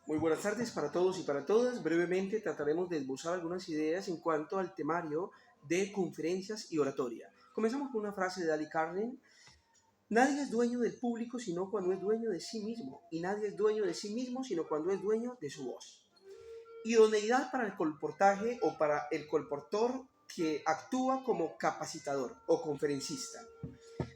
Muy buenas tardes para todos y para todas. Brevemente trataremos de esbozar algunas ideas en cuanto al temario de conferencias y oratoria. Comenzamos con una frase de Ali Carney. Nadie es dueño del público sino cuando es dueño de sí mismo, y nadie es dueño de sí mismo sino cuando es dueño de su voz. Idoneidad para el colportaje o para el colportor que actúa como capacitador o conferencista.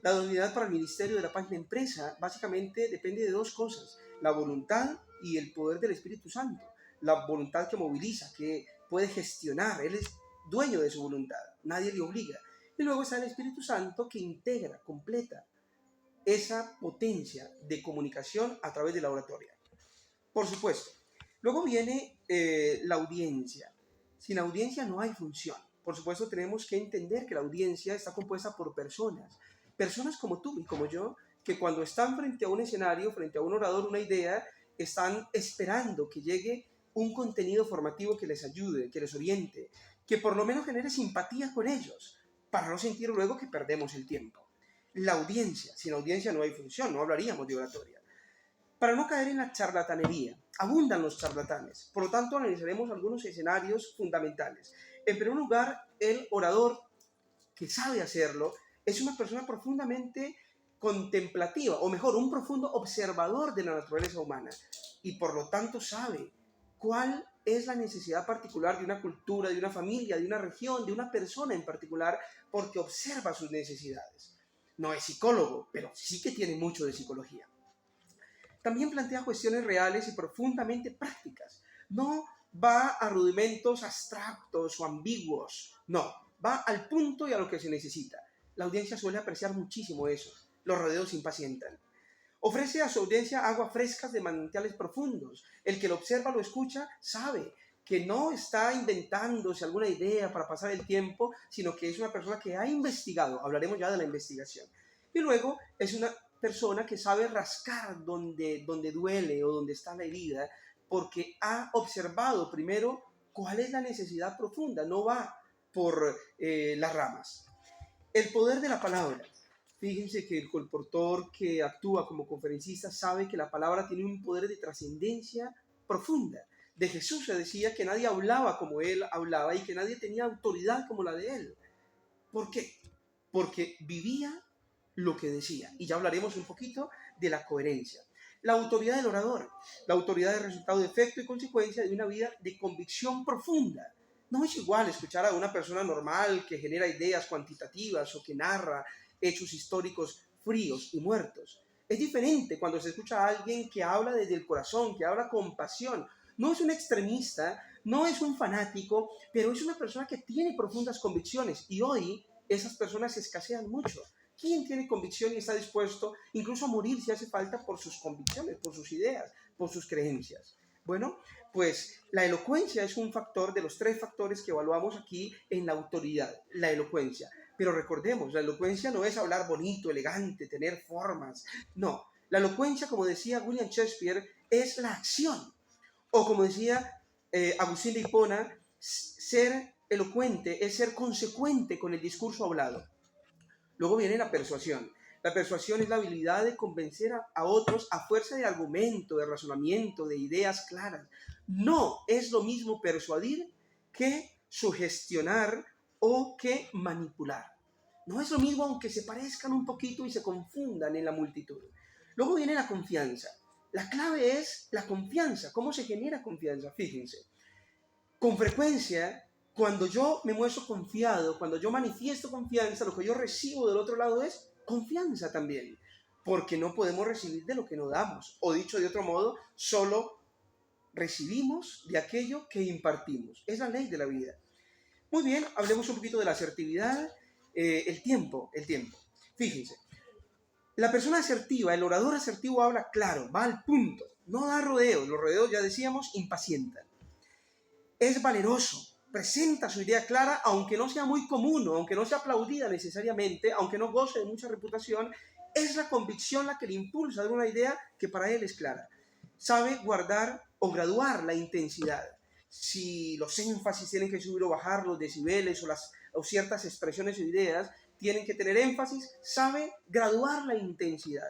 La idoneidad para el ministerio de la página empresa básicamente depende de dos cosas: la voluntad y el poder del Espíritu Santo. La voluntad que moviliza, que puede gestionar, él es dueño de su voluntad, nadie le obliga. Y luego está el Espíritu Santo que integra, completa esa potencia de comunicación a través de la oratoria. Por supuesto. Luego viene la audiencia. Sin audiencia no hay función. Por supuesto, tenemos que entender que la audiencia está compuesta por personas como tú y como yo, que cuando están frente a un escenario, frente a un orador, una idea, están esperando que llegue un contenido formativo que les ayude, que les oriente, que por lo menos genere simpatía con ellos, para no sentir luego que perdemos el tiempo. La audiencia, sin audiencia no hay función, no hablaríamos de oratoria. Para no caer en la charlatanería, abundan los charlatanes, por lo tanto analizaremos algunos escenarios fundamentales. En primer lugar, el orador que sabe hacerlo es una persona profundamente contemplativa, o mejor, un profundo observador de la naturaleza humana, y por lo tanto sabe cuál es la necesidad particular de una cultura, de una familia, de una región, de una persona en particular, porque observa sus necesidades. No es psicólogo, pero sí que tiene mucho de psicología. También plantea cuestiones reales y profundamente prácticas. No va a rudimentos abstractos o ambiguos, no, va al punto y a lo que se necesita. La audiencia suele apreciar muchísimo eso. Los rodeos impacientan. Ofrece a su audiencia aguas frescas de manantiales profundos. El que lo observa, lo escucha, sabe que no está inventándose alguna idea para pasar el tiempo, sino que es una persona que ha investigado. Hablaremos ya de la investigación. Y luego es una persona que sabe rascar donde duele o donde está la herida, porque ha observado primero cuál es la necesidad profunda, no va por las ramas. El poder de la palabra. Fíjense que el colportor que actúa como conferencista sabe que la palabra tiene un poder de trascendencia profunda. De Jesús se decía que nadie hablaba como él hablaba y que nadie tenía autoridad como la de él. ¿Por qué? Porque vivía lo que decía. Y ya hablaremos un poquito de la coherencia. La autoridad del orador. La autoridad del resultado de efecto y consecuencia de una vida de convicción profunda. No es igual escuchar a una persona normal que genera ideas cuantitativas o que narra hechos históricos fríos y muertos. Es diferente cuando se escucha a alguien que habla desde el corazón, que habla con pasión. No es un extremista, no es un fanático, pero es una persona que tiene profundas convicciones, y hoy esas personas escasean mucho. ¿Quién tiene convicción y está dispuesto incluso a morir si hace falta por sus convicciones, por sus ideas, por sus creencias? Bueno, pues la elocuencia es un factor de los tres factores que evaluamos aquí en la autoridad, la elocuencia. Pero recordemos, la elocuencia no es hablar bonito, elegante, tener formas. No, la elocuencia, como decía William Shakespeare, es la acción. O como decía Agustín de Hipona, ser elocuente es ser consecuente con el discurso hablado. Luego viene la persuasión. La persuasión es la habilidad de convencer a otros a fuerza de argumento, de razonamiento, de ideas claras. No es lo mismo persuadir que sugestionar o que manipular. No es lo mismo, aunque se parezcan un poquito y se confundan en la multitud. Luego viene la confianza. La clave es la confianza. ¿Cómo se genera confianza? Fíjense. Con frecuencia, cuando yo me muestro confiado, cuando yo manifiesto confianza, lo que yo recibo del otro lado es confianza también, porque no podemos recibir de lo que no damos, o dicho de otro modo, solo recibimos de aquello que impartimos. Es la ley de la vida. Muy bien, hablemos un poquito de la asertividad, el tiempo. Fíjense, la persona asertiva, el orador asertivo habla claro, va al punto, no da rodeos. Los rodeos, ya decíamos, impacientan. Es valeroso, presenta su idea clara, aunque no sea muy común, aunque no sea aplaudida necesariamente, aunque no goce de mucha reputación, es la convicción la que le impulsa a dar una idea que para él es clara. Sabe guardar o graduar la intensidad. Si los énfasis tienen que subir o bajar, los decibeles o ciertas expresiones o ideas tienen que tener énfasis, sabe graduar la intensidad.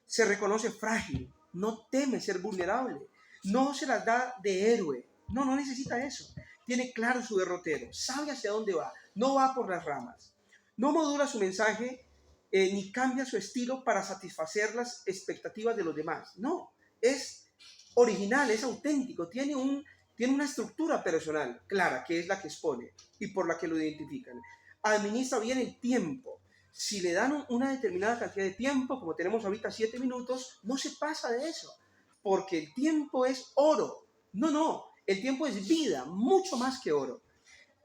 Se reconoce frágil, no teme ser vulnerable. No se las da de héroe. No, no necesita eso. Tiene claro su derrotero, sabe hacia dónde va, no va por las ramas. No modula su mensaje ni cambia su estilo para satisfacer las expectativas de los demás. No, es original, es auténtico, tiene una estructura personal clara, que es la que expone y por la que lo identifican. Administra bien el tiempo. Si le dan una determinada cantidad de tiempo, como tenemos ahorita 7 minutos, no se pasa de eso, porque el tiempo es oro. No, no, el tiempo es vida, mucho más que oro.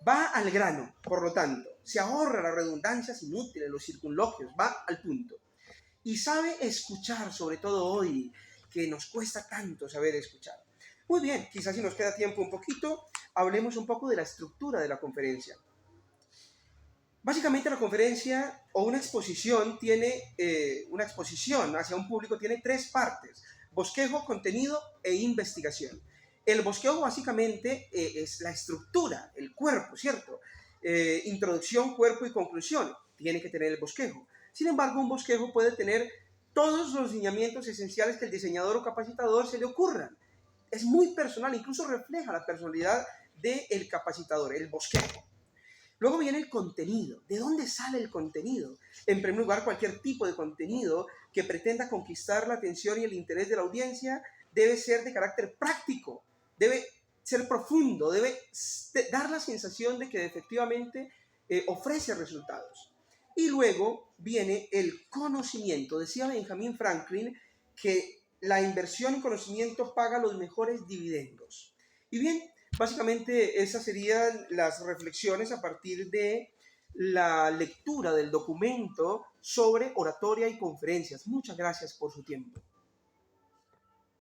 Va al grano, por lo tanto, se ahorra las redundancias inútiles, los circunloquios, va al punto. Y sabe escuchar, sobre todo hoy, que nos cuesta tanto saber escuchar. Muy bien, quizás si nos queda tiempo un poquito, hablemos un poco de la estructura de la conferencia. Básicamente la conferencia o una exposición una exposición hacia un público tiene 3 partes: bosquejo, contenido e investigación. El bosquejo básicamente es la estructura, el cuerpo, ¿cierto? Introducción, cuerpo y conclusión. Tiene que tener el bosquejo. Sin embargo, un bosquejo puede tener todos los lineamientos esenciales que el diseñador o capacitador se le ocurran. Es muy personal, incluso refleja la personalidad del capacitador, el bosquejo. Luego viene el contenido. ¿De dónde sale el contenido? En primer lugar, cualquier tipo de contenido que pretenda conquistar la atención y el interés de la audiencia debe ser de carácter práctico, debe ser profundo, debe dar la sensación de que efectivamente ofrece resultados. Y luego viene el conocimiento. Decía Benjamin Franklin que la inversión en conocimiento paga los mejores dividendos. Y bien, básicamente esas serían las reflexiones a partir de la lectura del documento sobre oratoria y conferencias. Muchas gracias por su tiempo.